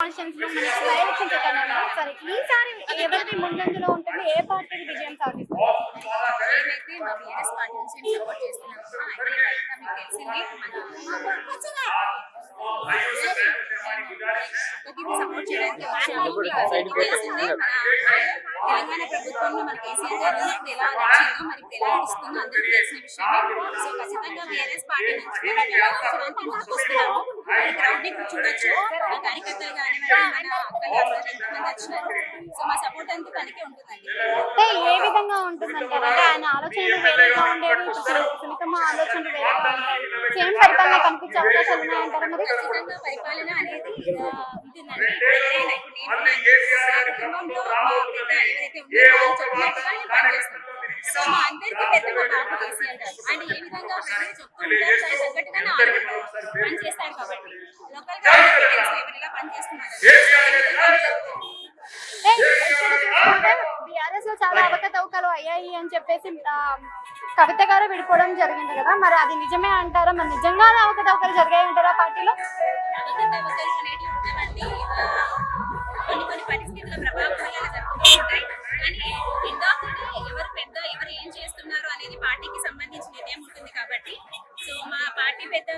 కాన్స్టిట్యూన్సీలో మనకి by election జరగనున్నాయి. సరే ఈసారి ఎవరిది ముందంజలో ఉంటుంది? ఏ పార్టీకి విజయం సాధిస్తుంది? మేమైతే మా బీఆర్ఎస్ పార్టీ నుంచి సపోర్ట్ చేస్తున్నాము. అయితే బయట మీకు తెలిసింది సపోర్ట్ చేయడానికి వచ్చాము. మీకు తెలిసిందే తెలంగాణ ప్రభుత్వంలో మన కేసీఆర్ గారు ఇప్పుడు ఎలా నచ్చిందో మరి ఇప్పుడు ఎలా నడుస్తుందో అందరికీ తెలిసిన విషయమే. సో ఖచ్చితంగా బీఆర్ఎస్ పార్టీ నుంచి మేము ఎలా నచ్చడానికి ముందుకొస్తున్నాము. క్రౌడ్ ని ఇప్పుడు చూడొచ్చు. మా కార్యకర్తలు కానివ్వండి, మన అక్కలు అందరూ ఎంతమంది వచ్చినారు. సో మా సపోర్ట్ అంతా తనకే ఉంటుందండి. అంటే ఏ విధంగా ఉంటుందంటారు? అంటే ఆయన ఆలోచనలు వేరేగా ఉండేవి, సునీతమ్మ ఆలోచనలు వేరేగా ఉంటాయి. సేమ్ పరిపాలన కనిపించే అవకాశాలు ఉన్నాయంటారా? మరి ఖచ్చితంగా పరిపాలన అనేది ఉంటుందండి. ఎవరైనా ఇప్పుడు నేను కుటుంబంలో పెద్ద ఎవరైతే ఉన్నారో వాళ్ళు చెప్పినట్టుగా నేను పనిచేస్తాను. సో మా అందరికీ పెద్ద మా బాబు కేసీఆర్ గారు అంటే ఏ విధంగా ప్రజలు చెప్తూ ఉంటారు దానికి తగ్గట్టుగా నా పనిచేస్తారు కాబట్టి లోకల్ గా తెలుసు ఎవరు ఎలా పనిచేస్తున్నారు. బీఆర్ఎస్ లో చాలా అవకతవకలు అయ్యాయి అని చెప్పేసి కవిత గారు విడిపోవడం జరిగింది కదా, మరి అది నిజమే అంటారా? మరి నిజంగానే అవకతవకలు జరిగాయి అంటారా పార్టీలో? అవకతవకలు అనేటివి ఉండవండి. కొన్ని పరిస్థితుల ప్రభావం వల్ల జరుగుతూ ఉంటాయి. కానీ ఇందాకనే ఎవరు పెద్ద ఎవరు ఏం చేస్తున్నారు అనేది పార్టీకి సంబంధించిన నిర్ణయం ఉంటుంది కాబట్టి సో మా పార్టీ పెద్ద